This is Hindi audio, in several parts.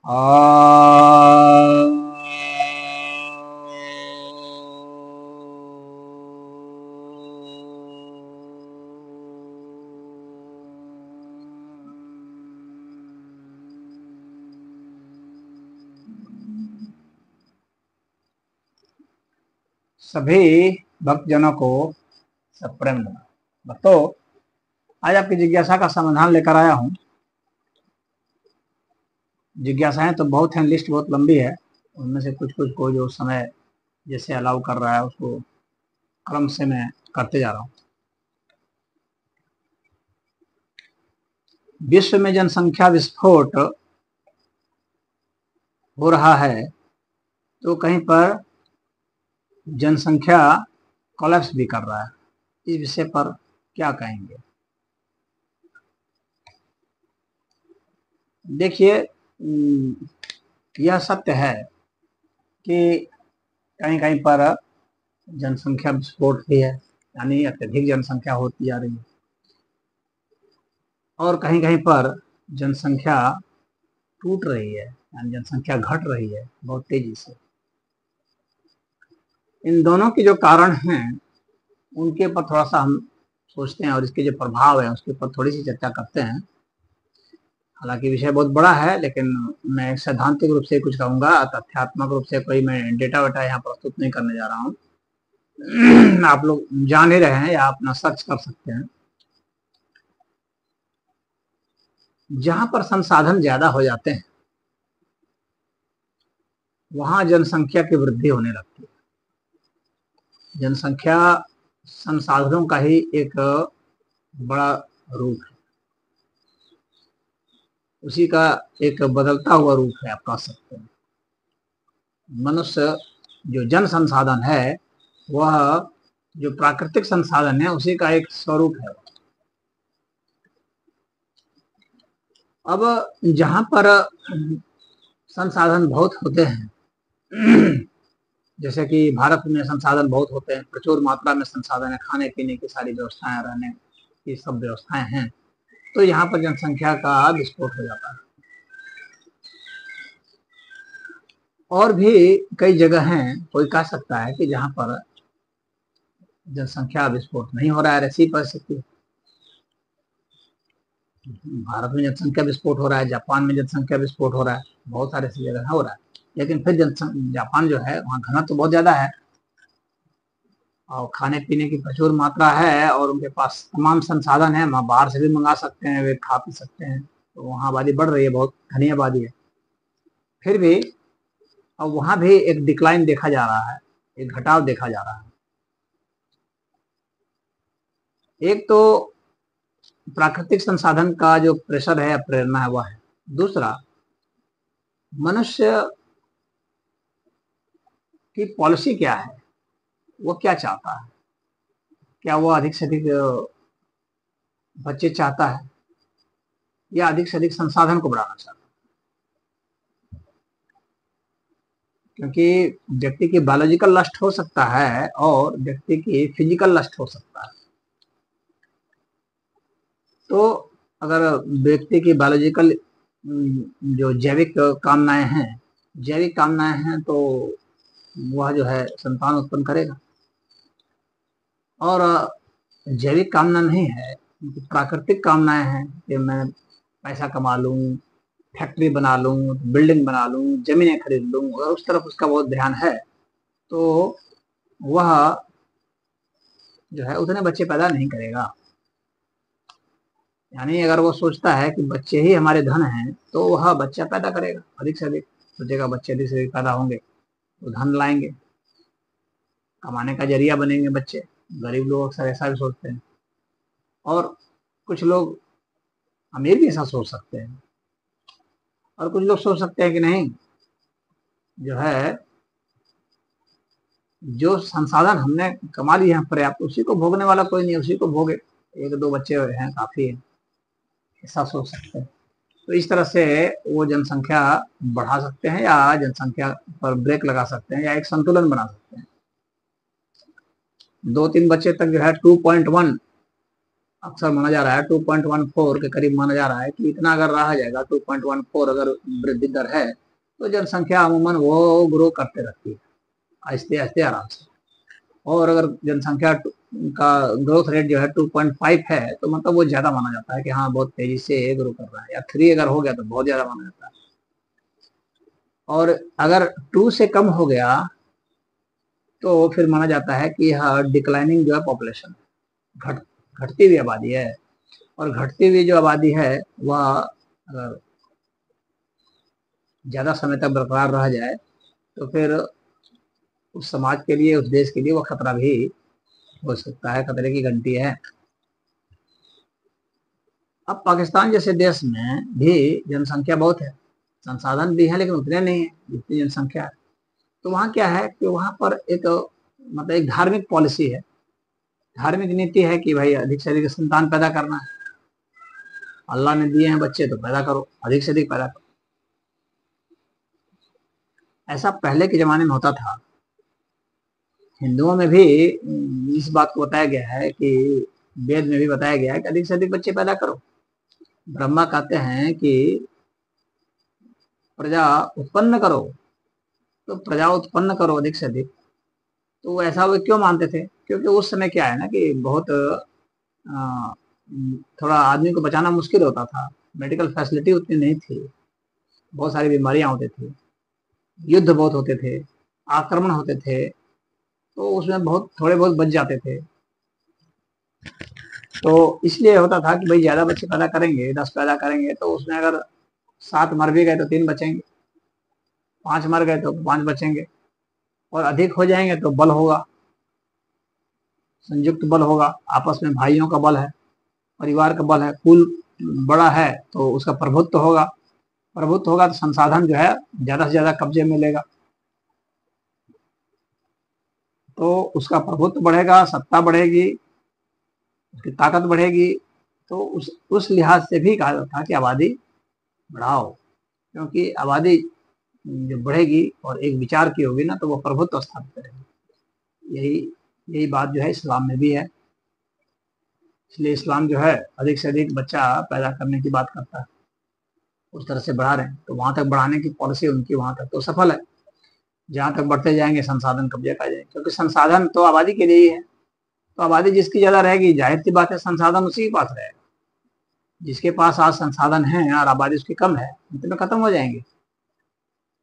आ सभी भक्तजनों को सप्रेम नमः। भक्तों, आज आपकी जिज्ञासा का समाधान लेकर आया हूँ। जिज्ञासाएं तो बहुत हैं, लिस्ट बहुत लंबी है। उनमें से कुछ कुछ को जो समय जैसे अलाउ कर रहा है उसको क्रम से मैं करते जा रहा हूँ। विश्व में जनसंख्या विस्फोट हो रहा है तो कहीं पर जनसंख्या कोलैप्स भी कर रहा है। इस विषय पर क्या कहेंगे? देखिए, यह सत्य है कि कहीं कहीं पर जनसंख्या विस्फोट भी है, यानी अत्यधिक जनसंख्या होती जा रही है, और कहीं कहीं पर जनसंख्या टूट रही है, यानी जनसंख्या घट रही है बहुत तेजी से। इन दोनों के जो कारण हैं उनके ऊपर थोड़ा सा हम सोचते हैं और इसके जो प्रभाव है उसके ऊपर थोड़ी सी चर्चा करते हैं। हालांकि विषय बहुत बड़ा है, लेकिन मैं सैद्धांतिक रूप से कुछ कहूंगा, तथ्यात्मक रूप से कोई मैं डेटा वेटा यहाँ प्रस्तुत नहीं करने जा रहा हूँ। आप लोग जान ही रहे हैं या अपना सर्च कर सकते हैं। जहां पर संसाधन ज्यादा हो जाते हैं वहां जनसंख्या की वृद्धि होने लगती है। जनसंख्या संसाधनों का ही एक बड़ा रूप है, उसी का एक बदलता हुआ रूप है, आप कह सकते हैं। मनुष्य जो जन संसाधन है वह जो प्राकृतिक संसाधन है उसी का एक स्वरूप है। अब जहां पर संसाधन बहुत होते हैं, जैसे कि भारत में संसाधन बहुत होते हैं, प्रचुर मात्रा में संसाधन है, खाने पीने की सारी व्यवस्थाएं, रहने की सब व्यवस्थाएं हैं, तो यहाँ पर जनसंख्या का विस्फोट हो जाता है। और भी कई जगह हैं, कोई कह सकता है कि जहां पर जनसंख्या विस्फोट नहीं हो रहा है, ऐसी परिस्थिति। भारत में जनसंख्या विस्फोट हो रहा है, जापान में जनसंख्या विस्फोट हो रहा है, बहुत सारे ऐसी जगह हो रहा है। लेकिन फिर जापान जो है वहाँ घनत्व तो बहुत ज्यादा है और खाने पीने की प्रचुर मात्रा है और उनके पास तमाम संसाधन है, वहाँ बाहर से भी मंगा सकते हैं, वे खा पी सकते हैं, तो वहाँ आबादी बढ़ रही है, बहुत घनी आबादी है। फिर भी अब वहाँ भी एक डिक्लाइन देखा जा रहा है, एक घटाव देखा जा रहा है। एक तो प्राकृतिक संसाधन का जो प्रेशर है, प्रेरणा है, वह है। दूसरा, मनुष्य की पॉलिसी क्या है, वो क्या चाहता है? क्या वो अधिक से अधिक बच्चे चाहता है या अधिक से अधिक संसाधन को बढ़ाना चाहता है? क्योंकि व्यक्ति की बायोलॉजिकल लस्ट हो सकता है और व्यक्ति की फिजिकल लस्ट हो सकता है। तो अगर व्यक्ति की बायोलॉजिकल जो जैविक कामनाएं हैं तो वह जो है संतान उत्पन्न करेगा। और जैविक कामना नहीं है, प्राकृतिक कामनाएं हैं कि मैं पैसा कमा लूं, फैक्ट्री बना लूं, बिल्डिंग बना लूं, जमीनें खरीद लूं, अगर उस तरफ उसका बहुत ध्यान है तो वह जो है उतने बच्चे पैदा नहीं करेगा। यानी अगर वो सोचता है कि बच्चे ही हमारे धन हैं तो वह बच्चा पैदा करेगा अधिक से अधिक, सोचेगा बच्चे अधिक से अधिक पैदा होंगे तो धन लाएंगे, कमाने का जरिया बनेंगे बच्चे। गरीब लोग अक्सर ऐसा भी सोचते हैं, और कुछ लोग अमीर भी ऐसा सोच सकते हैं, और कुछ लोग सोच सकते हैं कि नहीं, जो है जो संसाधन हमने कमा लिए हैं पर्याप्त, उसी को भोगने वाला कोई नहीं, उसी को भोगे, एक दो बच्चे हैं काफी है, ऐसा सोच सकते हैं। तो इस तरह से वो जनसंख्या बढ़ा सकते हैं या जनसंख्या पर ब्रेक लगा सकते हैं या एक संतुलन बना सकते हैं। 2-3 बच्चे तक जो है 2.1 अक्सर माना जा रहा है 2.14 के करीब माना जा रहा है कि इतना अगर रहा जाएगा 2.14 अगर वृद्धि दर है तो जनसंख्या अमूमन वो ग्रो करते रहती है आहिस्ते आहिस्ते आराम से। और अगर जनसंख्या का ग्रोथ रेट जो है 2.5 है तो मतलब वो ज्यादा माना जाता है कि हाँ बहुत तेजी से ग्रो कर रहा है, या 3 अगर हो गया तो बहुत ज्यादा माना जाता है। और अगर 2 से कम हो गया तो फिर माना जाता है कि हाँ डिक्लाइनिंग जो है पॉपुलेशन, घटती हुई आबादी है। और घटती हुई जो आबादी है वह अगर ज्यादा समय तक बरकरार रह जाए तो फिर उस समाज के लिए, उस देश के लिए वो खतरा भी हो सकता है, खतरे की घंटी है। अब पाकिस्तान जैसे देश में भी जनसंख्या बहुत है, संसाधन भी है लेकिन उतने नहीं है जितनी जनसंख्या है। तो वहाँ क्या है कि वहाँ पर एक मतलब एक धार्मिक पॉलिसी है, धार्मिक नीति है कि भाई अधिक से अधिक संतान पैदा करना है। अल्लाह ने दिए हैं बच्चे तो पैदा करो, अधिक से अधिक पैदा करो। ऐसा पहले के जमाने में होता था। हिंदुओं में भी इस बात को बताया गया है कि वेद में भी बताया गया है कि अधिक से अधिक बच्चे पैदा करो। ब्रह्मा कहते हैं कि प्रजा उत्पन्न करो, तो प्रजा उत्पन्न करो अधिक से अधिक। तो ऐसा वो क्यों मानते थे? क्योंकि उस समय क्या है ना कि बहुत थोड़ा आदमी को बचाना मुश्किल होता था, मेडिकल फैसिलिटी उतनी नहीं थी, बहुत सारी बीमारियां होती थी, युद्ध बहुत होते थे, आक्रमण होते थे, तो उसमें बहुत थोड़े बहुत बच जाते थे। तो इसलिए होता था कि भाई ज्यादा बच्चे पैदा करेंगे, 10 पैदा करेंगे तो उसमें अगर 7 मर भी गए तो 3 बचेंगे, 5 मर गए तो 5 बचेंगे, और अधिक हो जाएंगे तो बल होगा, संयुक्त बल होगा, आपस में भाइयों का बल है, परिवार का बल है, कुल बड़ा है तो उसका प्रभुत्व होगा, प्रभुत्व होगा तो संसाधन जो है ज्यादा से ज्यादा कब्जे में लेगा, तो उसका प्रभुत्व बढ़ेगा, सत्ता बढ़ेगी, उसकी ताकत बढ़ेगी। तो उस लिहाज से भी कहा जाता है कि आबादी बढ़ाओ, क्योंकि आबादी जो बढ़ेगी और एक विचार की होगी ना तो वो प्रभुत्व स्थापित करेगी। यही यही बात जो है इस्लाम में भी है। इसलिए इस्लाम जो है अधिक से अधिक बच्चा पैदा करने की बात करता है, उस तरह से बढ़ा रहे हैं। तो वहां तक बढ़ाने की पॉलिसी उनकी वहां तक तो सफल है। जहां तक बढ़ते जाएंगे संसाधन कब्जे कर जाएंगे, क्योंकि संसाधन तो आबादी के लिए ही है। तो आबादी जिसकी ज्यादा रहेगी जाहिर सी बात है संसाधन उसी के पास रहेगा। जिसके पास आज संसाधन है और आबादी उसकी कम है, इतने खत्म हो जाएंगे।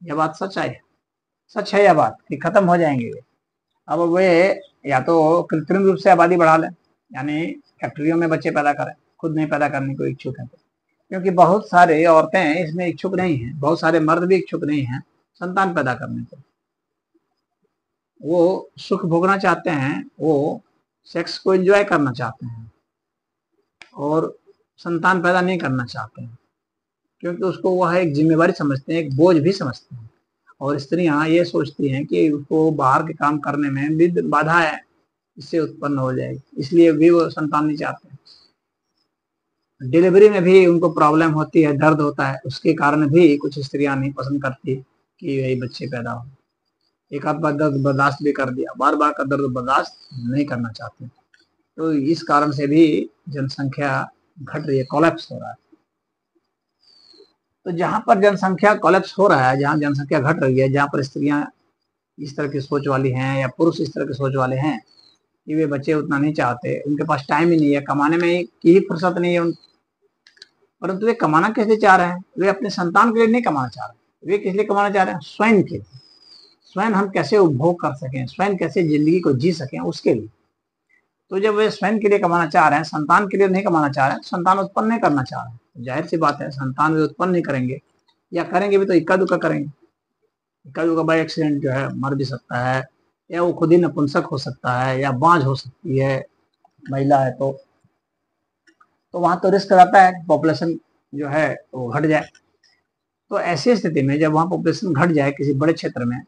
यह बात सच है, सच है यह बात कि खत्म हो जाएंगे। अब वे या तो कृत्रिम रूप से आबादी बढ़ा लें, यानी फैक्ट्रियों में बच्चे पैदा करें, खुद नहीं पैदा करने को इच्छुक है, क्योंकि बहुत सारे औरतें इसमें इच्छुक नहीं है, बहुत सारे मर्द भी इच्छुक नहीं है संतान पैदा करने को। वो सुख भोगना चाहते हैं, वो सेक्स को एंजॉय करना चाहते हैं और संतान पैदा नहीं करना चाहते हैं, क्योंकि उसको वह एक जिम्मेवारी समझते हैं, एक बोझ भी समझते हैं। और स्त्रियां ये सोचती हैं कि उसको बाहर के काम करने में भी बाधा है, इससे उत्पन्न हो जाएगी, इसलिए भी वो संतान नहीं चाहते हैं। डिलीवरी में भी उनको प्रॉब्लम होती है, दर्द होता है, उसके कारण भी कुछ स्त्रियां नहीं पसंद करती कि यही बच्चे पैदा हो। एक आध बार दर्द बर्दाश्त भी कर दिया, बार बार का दर्द बर्दाश्त नहीं करना चाहते। तो इस कारण से भी जनसंख्या घट रही है, कोलैप्स हो रहा है। तो जहां पर जनसंख्या कोलैप्स हो रहा है, जहां जनसंख्या घट रही है, जहां पर स्त्रियां इस तरह की सोच वाली हैं या पुरुष इस तरह की सोच वाले हैं कि वे बच्चे उतना नहीं चाहते, उनके पास टाइम ही नहीं है, कमाने में की ही फुर्सत नहीं है परंतु वे कमाना कैसे चाह रहे हैं? वे अपने संतान के लिए नहीं कमाना चाह रहे, वे किस लिए कमाना चाह रहे हैं? स्वयं के लिए। स्वयं हम कैसे उपभोग कर सकें, स्वयं कैसे जिंदगी को जी सकें, उसके लिए। तो जब वे स्वयं के लिए कमाना चाह रहे हैं, संतान के लिए नहीं कमाना चाह रहे हैं, संतान उत्पन्न नहीं करना चाह रहे हैं, तो जाहिर सी बात है संतान वे उत्पन्न नहीं करेंगे, या करेंगे भी तो इक्का दुक्का करेंगे। इक्का दुक्का बाई एक्सीडेंट जो है मर भी सकता है, या वो खुद ही नपुंसक हो सकता है, या बांझ हो सकती है महिला है तो वहां तो रिस्क रहता है कि पॉपुलेशन जो है वो घट जाए। तो ऐसी स्थिति में जब वहां पॉपुलेशन घट जाए किसी बड़े क्षेत्र में,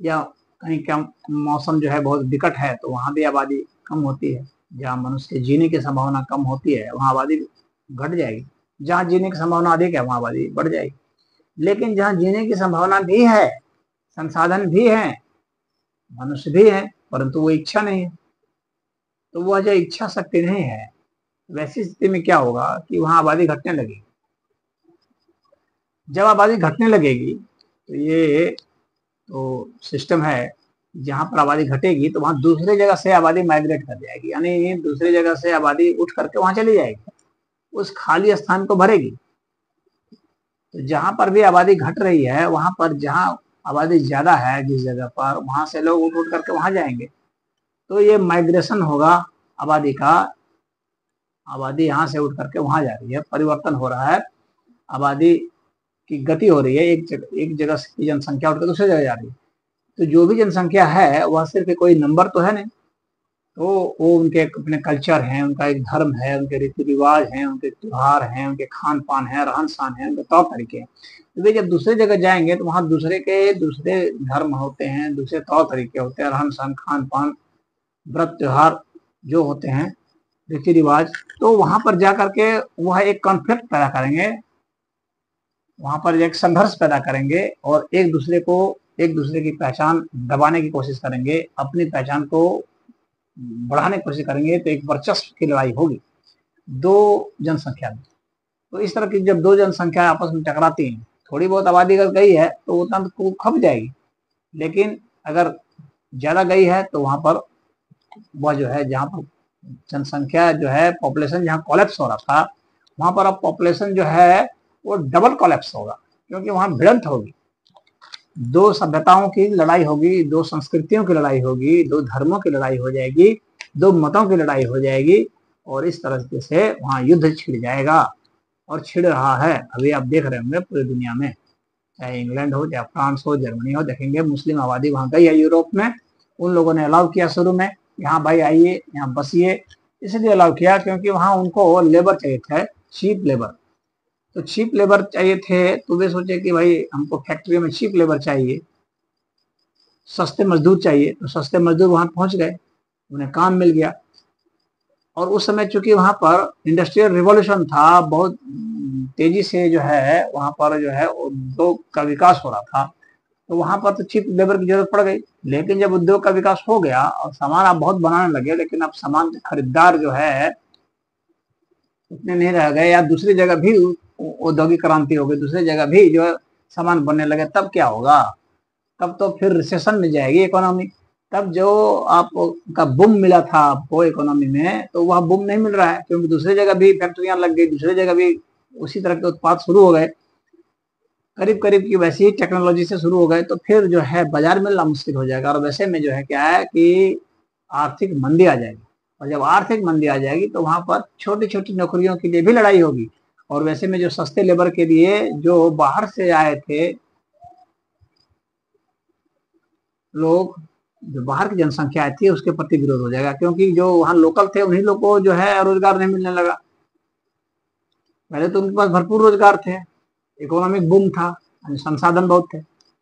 या कहीं क्या मौसम जो है बहुत विकट है, तो वहां भी आबादी कम होती है। जहाँ मनुष्य के जीने की संभावना कम होती है वहां आबादी घट जाएगी, जहाँ जीने की संभावना अधिक है वहां आबादी बढ़ जाएगी। लेकिन जहाँ जीने की संभावना भी है, संसाधन भी है, मनुष्य भी है, परंतु वो इच्छा नहीं है, तो वह जो इच्छा शक्ति नहीं है, वैसी स्थिति में क्या होगा कि वहां आबादी घटने लगेगी। जब आबादी घटने लगेगी तो ये तो सिस्टम है, जहां पर आबादी घटेगी तो वहां दूसरे जगह से आबादी माइग्रेट कर जाएगी, यानी दूसरी जगह से आबादी उठ करके वहां चली जाएगी, उस खाली स्थान को भरेगी। तो जहां पर भी आबादी घट रही है, वहां पर जहां आबादी ज्यादा है जिस जगह पर, वहां से लोग उठ उठ करके वहां जाएंगे। तो ये माइग्रेशन होगा आबादी का, आबादी यहाँ से उठ करके वहां जा रही है, परिवर्तन हो रहा है, आबादी की गति हो रही है, एक जगह की जनसंख्या उठकर दूसरी जगह जा रही है। तो जो भी जनसंख्या है वह सिर्फ कोई नंबर तो है नहीं, तो वो उनके अपने कल्चर हैं, उनका एक धर्म है, उनके रीति रिवाज हैं, उनके त्योहार हैं, उनके खान पान है, रहन सहन है, उनके तौर तरीके हैं। तो वे जब दूसरी जगह जाएंगे तो वहां दूसरे धर्म होते हैं, दूसरे तौर तरीके होते हैं, रहन सहन, खान पान, व्रत त्योहार जो होते हैं, रीति रिवाज। तो वहां पर जा करके वह एक कॉन्फ्लिक्ट पैदा करेंगे, वहां पर एक संघर्ष पैदा करेंगे और एक दूसरे की पहचान दबाने की कोशिश करेंगे, अपनी पहचान को बढ़ाने की कोशिश करेंगे। तो एक वर्चस्व की लड़ाई होगी दो जनसंख्या में। तो इस तरह की जब दो जनसंख्या आपस में टकराती हैं, थोड़ी बहुत आबादी अगर गई है तो उतना तो खप जाएगी, लेकिन अगर ज्यादा गई है तो वहां पर वह जो है, जहां पर जनसंख्या जो है, पॉपुलेशन जहां कोलैप्स हो रहा था, वहां पर अब पॉपुलेशन जो है वो डबल कोलैप्स होगा, क्योंकि वहां भिड़ंत होगी, दो सभ्यताओं की लड़ाई होगी, दो संस्कृतियों की लड़ाई होगी, दो धर्मों की लड़ाई हो जाएगी, दो मतों की लड़ाई हो जाएगी, और इस तरह से वहां युद्ध छिड़ जाएगा। और छिड़ रहा है, अभी आप देख रहे होंगे पूरी दुनिया में, चाहे इंग्लैंड हो, चाहे फ्रांस हो, जर्मनी हो, देखेंगे मुस्लिम आबादी वहां गई है यूरोप में। उन लोगों ने अलाउ किया शुरू में, यहाँ भाई आइए, यहाँ बसिए, इसलिए अलाउ किया क्योंकि वहां उनको लेबर चाहिए था, चीप लेबर। तो चीप लेबर चाहिए थे, तो वे सोचे कि भाई हमको फैक्ट्री में चीप लेबर चाहिए, सस्ते मजदूर चाहिए, तो सस्ते मजदूर वहां पहुंच गए, उन्हें काम मिल गया। और उस समय चूंकि वहां पर इंडस्ट्रियल रिवॉल्यूशन था, बहुत तेजी से जो है वहां पर जो है उद्योग का विकास हो रहा था, तो वहां पर तो चीप लेबर की जरूरत पड़ गई। लेकिन जब उद्योग का विकास हो गया और सामान आप बहुत बनाने लगे, लेकिन अब सामान के खरीदार जो है उतने नहीं रह गए, या दूसरी जगह भी औद्योगिक क्रांति हो गई, दूसरी जगह भी जो है सामान बनने लगे, तब क्या होगा? तब तो फिर रिसेशन में जाएगी इकोनॉमी। तब जो आपका बुम मिला था आपको इकोनॉमी में, तो वह बुम नहीं मिल रहा है, क्योंकि दूसरी जगह भी फैक्ट्रियां लग गई, दूसरी जगह भी उसी तरह के उत्पाद शुरू हो गए, करीब करीब की वैसी ही टेक्नोलॉजी से शुरू हो गए। तो फिर जो है बाजार मिलना मुश्किल हो जाएगा, और वैसे में जो है क्या है कि आर्थिक मंदी आ जाएगी। और जब आर्थिक मंदी आ जाएगी तो वहां पर छोटी छोटी नौकरियों के लिए भी लड़ाई होगी, और वैसे में जो सस्ते लेबर के लिए जो बाहर से आए थे लोग, जो बाहर की जनसंख्या आई थी, उसके प्रति विरोध हो जाएगा, क्योंकि जो वहां लोकल थे उन्हीं लोग को जो है रोजगार नहीं मिलने लगा। पहले तो उनके पास भरपूर रोजगार थे, इकोनॉमिक बूम था, संसाधन बहुत थे,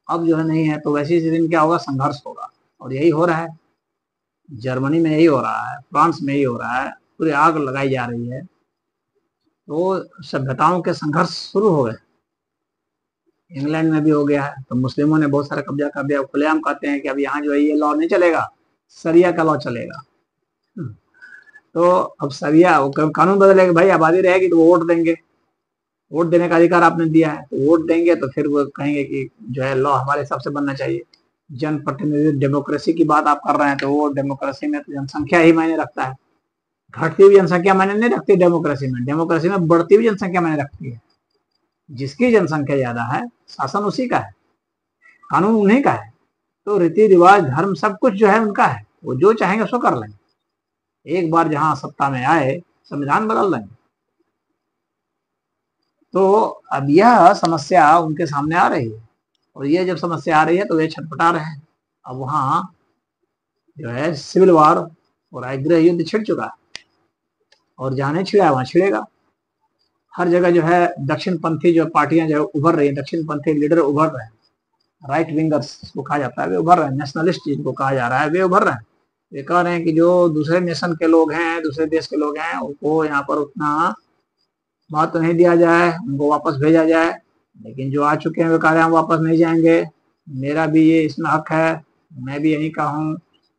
अब जो है नहीं है। तो वैसी स्थिति में क्या होगा? संघर्ष होगा, और यही हो रहा है। जर्मनी में यही हो रहा है, फ्रांस में यही हो रहा है, पूरी आग लगाई जा रही है। तो सभ्यताओं के संघर्ष शुरू हो गए, इंग्लैंड में भी हो गया है, तो मुस्लिमों ने बहुत सारा कब्जा कर दिया। खुलेआम कहते हैं कि अब यहाँ जो है ये लॉ नहीं चलेगा, सरिया का लॉ चलेगा। तो अब सरिया कानून बदलेगा, भाई आबादी रहेगी तो वो वोट देंगे, वोट देने का अधिकार आपने दिया है, तो वोट देंगे तो फिर वो कहेंगे कि जो है लॉ हमारे हिसाब से बनना चाहिए। जन प्रतिनिधि डेमोक्रेसी की बात आप कर रहे हैं, तो वो डेमोक्रेसी में तो जनसंख्या ही मायने रखता है, घटती हुई जनसंख्या मायने नहीं रखती डेमोक्रेसी में। डेमोक्रेसी में बढ़ती हुई जनसंख्या मायने रखती है। जिसकी जनसंख्या ज्यादा है, शासन उसी का है, कानून उन्हीं का है, तो रीति रिवाज धर्म सब कुछ जो है उनका है, वो जो चाहेंगे उसको कर लेंगे। एक बार जहां सत्ता में आए, संविधान बदल देंगे। तो अब यह समस्या उनके सामने आ रही है, और ये जब समस्या आ रही है तो वे छटपटा रहे हैं। अब वहां जो है सिविल वार और गृह युद्ध छिड़ चुका है, और जहां नहीं छिड़ा है वहां छिड़ेगा। हर जगह जो है दक्षिण पंथी जो पार्टियां जो उभर रही है, दक्षिण पंथी लीडर उभर रहे हैं, राइट विंगर्स जिसको कहा जाता है, वे उभर रहे हैं, नेशनलिस्ट जिनको कहा जा रहा है वे उभर रहे हैं। वे कह रहे हैं कि जो दूसरे नेशन के लोग हैं, दूसरे देश के लोग हैं, उनको यहाँ पर उतना महत्व नहीं दिया जाए, उनको वापस भेजा जाए। लेकिन जो आ चुके हैं वे कह रहे हैं हम वापस नहीं जाएंगे, मेरा भी ये इसमें हक है, मैं भी यहीं का हूँ,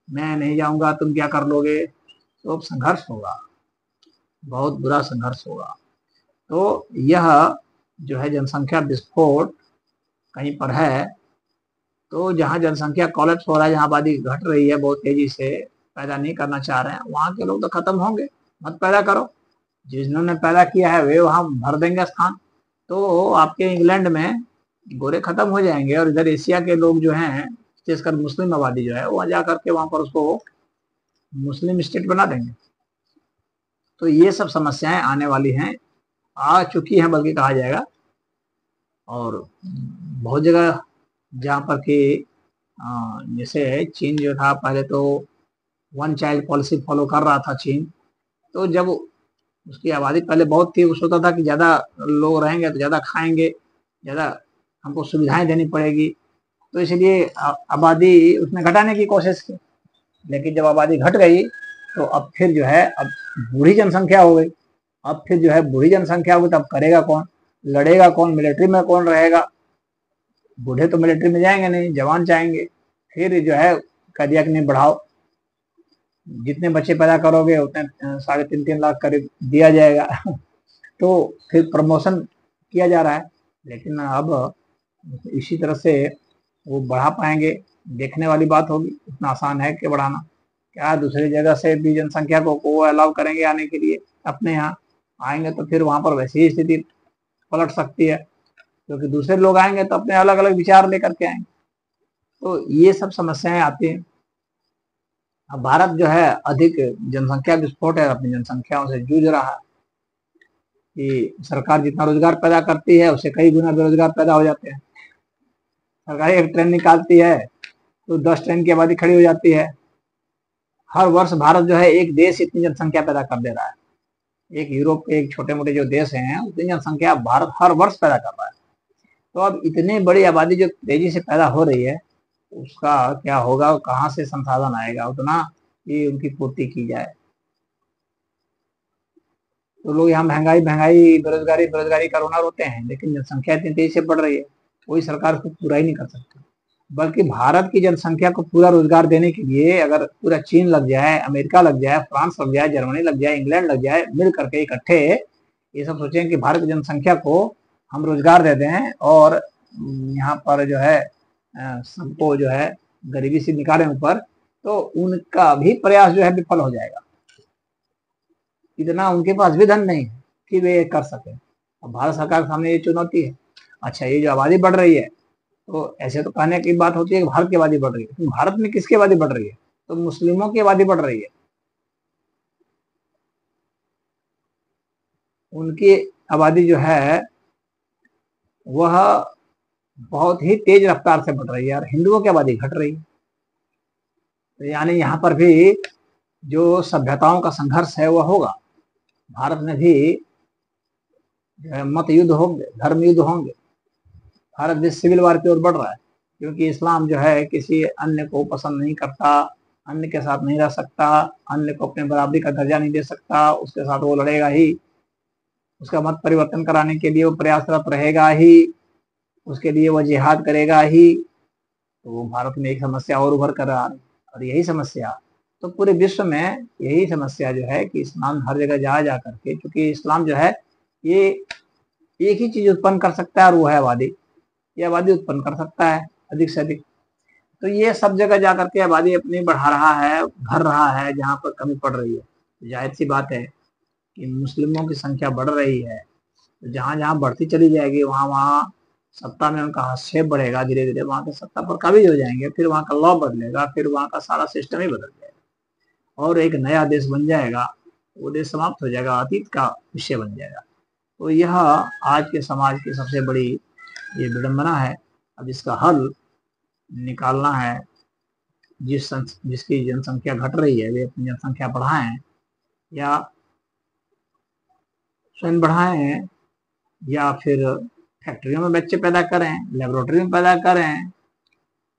मैं नहीं जाऊंगा, तुम क्या कर लोगे? तो अब संघर्ष होगा, बहुत बुरा संघर्ष होगा। तो यह जो है जनसंख्या विस्फोट कहीं पर है, तो जहाँ जनसंख्या कोलैप्स हो रहा है, जहाँ आबादी घट रही है बहुत तेजी से, पैदा नहीं करना चाह रहे हैं, वहाँ के लोग तो खत्म होंगे। मत पैदा करो, जिन्होंने पैदा किया है वे वहाँ भर देंगे स्थान। तो आपके इंग्लैंड में गोरे खत्म हो जाएंगे, और इधर एशिया के लोग जो हैं, विशेषकर मुस्लिम आबादी जो है, वहाँ जा करके वहाँ पर उसको मुस्लिम स्टेट बना देंगे। तो ये सब समस्याएं आने वाली हैं, आ चुकी हैं बल्कि कहा जाएगा। और बहुत जगह जहाँ पर कि जैसे चीन जो था, पहले तो वन चाइल्ड पॉलिसी फॉलो कर रहा था चीन। तो जब उसकी आबादी पहले बहुत थी, वो सोचता था कि ज़्यादा लोग रहेंगे तो ज़्यादा खाएंगे, ज़्यादा हमको सुविधाएं देनी पड़ेगी, तो इसलिए आबादी उसने घटाने की कोशिश की। लेकिन जब आबादी घट गई तो अब फिर जो है, अब बूढ़ी जनसंख्या हो गई। अब फिर जो है बूढ़ी जनसंख्या होगी, तब करेगा कौन, लड़ेगा कौन, मिलिट्री में कौन रहेगा? बूढ़े तो मिलिट्री में जाएंगे नहीं, जवान जाएंगे। फिर जो है कह दिया कि नहीं बढ़ाओ, जितने बच्चे पैदा करोगे उतने 3.5 लाख करीब दिया जाएगा। तो फिर प्रमोशन किया जा रहा है। लेकिन अब इसी तरह से वो बढ़ा पाएंगे, देखने वाली बात होगी। इतना आसान है कि बढ़ाना क्या? दूसरी जगह से भी जनसंख्या को अलाउ करेंगे आने के लिए, अपने यहाँ आएंगे तो फिर वहां पर वैसी ही स्थिति पलट सकती है, क्योंकि दूसरे लोग आएंगे तो अपने अलग अलग विचार लेकर के आएंगे। तो ये सब समस्याएं आती हैं। अब भारत जो है अधिक जनसंख्या विस्फोट है, अपनी जनसंख्याओं से जूझ रहा है कि सरकार जितना रोजगार पैदा करती है उससे कई गुना बेरोजगार पैदा हो जाते हैं। सरकार एक ट्रेन निकालती है तो 10 ट्रेन की आबादी खड़ी हो जाती है। हर वर्ष भारत जो है एक देश इतनी जनसंख्या पैदा कर दे रहा है। एक यूरोप के एक छोटे मोटे जो देश हैं, उतनी जनसंख्या भारत हर वर्ष पैदा कर रहा है। तो अब इतनी बड़ी आबादी जो तेजी से पैदा हो रही है, उसका क्या होगा, कहाँ से संसाधन आएगा उतना कि उनकी पूर्ति की जाए? तो लोग यहाँ महंगाई महंगाई, बेरोजगारी बेरोजगारी का रोना रोते हैं, लेकिन जनसंख्या इतनी तेजी से बढ़ रही है, कोई सरकार उसको पूरा ही नहीं कर सकती। बल्कि भारत की जनसंख्या को पूरा रोजगार देने के लिए अगर पूरा चीन लग जाए, अमेरिका लग जाए, फ्रांस लग जाए, जर्मनी लग जाए, इंग्लैंड लग जाए, मिल करके इकट्ठे ये सब सोचें कि भारत की जनसंख्या को हम रोजगार दे दें और यहाँ पर जो है सबको जो है गरीबी से निकालें ऊपर, तो उनका भी प्रयास जो है विफल हो जाएगा। इतना उनके पास भी धन नहीं है कि वे कर सके। अब भारत सरकार के सामने ये चुनौती है। अच्छा, ये जो आबादी बढ़ रही है, तो ऐसे तो कहने की बात होती है कि भारत की आबादी बढ़ रही है, तो भारत में किसकी आबादी बढ़ रही है? तो मुस्लिमों की आबादी बढ़ रही है। उनकी आबादी जो है वह बहुत ही तेज रफ्तार से बढ़ रही है, और हिंदुओं की आबादी घट रही है। तो यानी यहाँ पर भी जो सभ्यताओं का संघर्ष है वह होगा। भारत में भी मत युद्ध होंगे, धर्म युद्ध होंगे। भारत देश सिविल वार की ओर बढ़ रहा है, क्योंकि इस्लाम जो है किसी अन्य को पसंद नहीं करता, अन्य के साथ नहीं रह सकता, अन्य को अपने बराबरी का दर्जा नहीं दे सकता, उसके साथ वो लड़ेगा ही, उसका मत परिवर्तन कराने के लिए वो प्रयासरत रहेगा ही, उसके लिए वो जिहाद करेगा ही। तो भारत में एक समस्या और उभर कर रहा है, और यही समस्या तो पूरे विश्व में यही समस्या जो है कि इस्लाम हर जगह जा करके, क्योंकि इस्लाम जो है ये एक ही चीज उत्पन्न कर सकता है, और वो है आबादी। ये आबादी उत्पन्न कर सकता है अधिक से अधिक। तो ये सब जगह जा करके आबादी अपनी बढ़ा रहा है, भर रहा है जहाँ पर कमी पड़ रही है। जाहिर सी बात है कि मुस्लिमों की संख्या बढ़ रही है, तो जहाँ जहाँ बढ़ती चली जाएगी वहाँ वहाँ सत्ता में उनका हस्तक्षेप बढ़ेगा, धीरे धीरे वहाँ के सत्ता पर काबिज हो जाएंगे, फिर वहाँ का लॉ बदलेगा, फिर वहाँ का सारा सिस्टम ही बदल जाएगा और एक नया देश बन जाएगा। वो देश समाप्त हो जाएगा, अतीत का विषय बन जाएगा। तो यह आज के समाज की सबसे बड़ी ये विडंबना है। अब इसका हल निकालना है। जिसकी जनसंख्या घट रही है वे अपनी जनसंख्या बढ़ाएं, या स्वयं बढ़ाएं, या फिर फैक्ट्रियों में बच्चे पैदा करें, लेबोरेटरी में पैदा करें,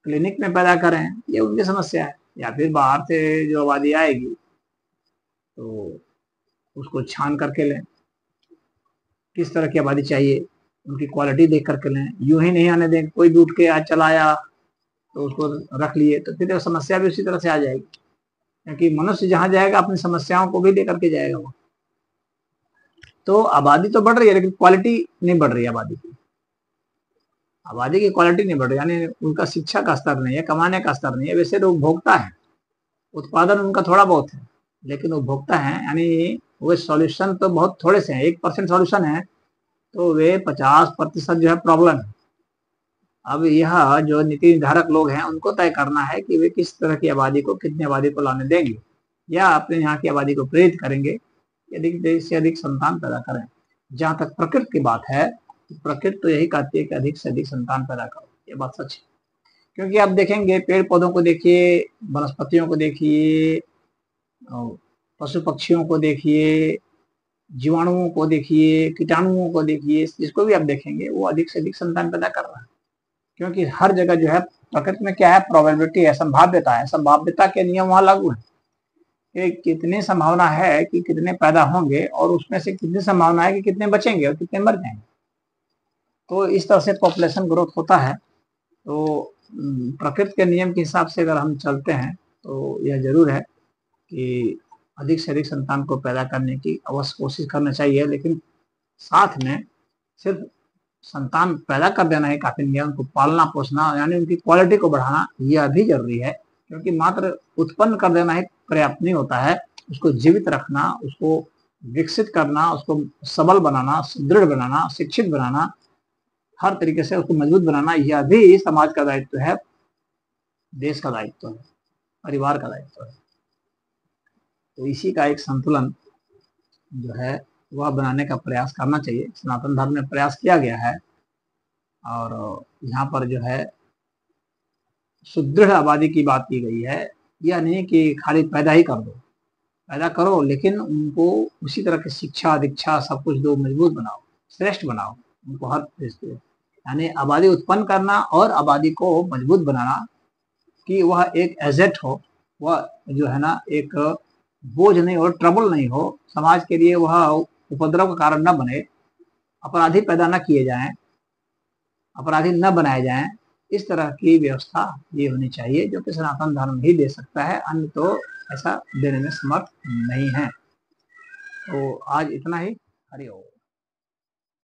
क्लिनिक में पैदा करें, ये उनकी समस्या है। या फिर बाहर से जो आबादी आएगी तो उसको छान करके लें, किस तरह की आबादी चाहिए उनकी क्वालिटी देख करके लें। यूं ही नहीं आने दें, कोई भी उठ के आज चला आया तो उसको रख लिए, तो फिर समस्या भी उसी तरह से आ जाएगी। क्योंकि मनुष्य जहाँ जाएगा अपनी समस्याओं को भी लेकर के जाएगा वो। तो आबादी तो बढ़ रही है लेकिन क्वालिटी नहीं बढ़ रही है आबादी की। आबादी की क्वालिटी नहीं बढ़ रही, यानी उनका शिक्षा का स्तर नहीं है, कमाने का स्तर नहीं है। वैसे तो उपभोक्ता है, उत्पादन उनका थोड़ा बहुत है लेकिन उपभोक्ता है, यानी वो सॉल्यूशन तो बहुत थोड़े से हैं। 1% सॉल्यूशन है तो वे 50% जो है प्रॉब्लम है। अब यह जो नीति निर्धारक लोग हैं उनको तय करना है कि वे किस तरह की आबादी को, कितनी आबादी को लाने देंगे, या अपने यहाँ की आबादी को प्रेरित करेंगे अधिक से अधिक संतान पैदा करें। जहाँ तक प्रकृति की बात है, तो प्रकृति तो यही कहती है कि अधिक से अधिक संतान पैदा करो, ये बात सच है। क्योंकि आप देखेंगे पेड़ पौधों को देखिए, वनस्पतियों को देखिए, पशु पक्षियों को देखिए, जीवाणुओं को देखिए, कीटाणुओं को देखिए, जिसको भी आप देखेंगे वो अधिक से अधिक संतान पैदा कर रहा है। क्योंकि हर जगह जो है प्रकृति में क्या है, प्रोबेबिलिटी है, संभाव्यता है। संभाव्यता के नियम वहां लागू है कि कितनी संभावना है कि कितने पैदा होंगे और उसमें से कितनी संभावना है कि कितने बचेंगे और कितने मर जाएंगे। तो इस तरह से पॉपुलेशन ग्रोथ होता है। तो प्रकृति के नियम के हिसाब से अगर हम चलते हैं तो यह जरूर है कि अधिक से अधिक संतान को पैदा करने की अवश्य कोशिश करना चाहिए, लेकिन साथ में सिर्फ संतान पैदा कर देना ही काफी नहीं है, उनको पालना पोसना यानी उनकी क्वालिटी को बढ़ाना यह भी जरूरी है। क्योंकि मात्र उत्पन्न कर देना ही पर्याप्त नहीं होता है, उसको जीवित रखना, उसको विकसित करना, उसको सबल बनाना, सुदृढ़ बनाना, शिक्षित बनाना, हर तरीके से उसको मजबूत बनाना, यह भी समाज का दायित्व है, देश का दायित्व है, परिवार का दायित्व है। तो इसी का एक संतुलन जो है वह बनाने का प्रयास करना चाहिए। सनातन धर्म में प्रयास किया गया है और यहाँ पर जो है सुदृढ़ आबादी की बात की गई है। यह नहीं कि खाली पैदा ही कर दो, पैदा करो लेकिन उनको उसी तरह की शिक्षा दीक्षा सब कुछ दो, मजबूत बनाओ, श्रेष्ठ बनाओ उनको हर दृष्टि। यानी आबादी उत्पन्न करना और आबादी को मजबूत बनाना कि वह एक एसेट हो, वह जो है ना एक बोझ नहीं हो, ट्रबल नहीं हो, समाज के लिए वह उपद्रव का कारण न बने, अपराधी पैदा न किए जाएं, अपराधी न बनाए जाएं। इस तरह की व्यवस्था ये होनी चाहिए जो कि सनातन धर्म ही दे सकता है, अन्य तो ऐसा देने में समर्थ नहीं है। तो आज इतना ही। हरि ओम।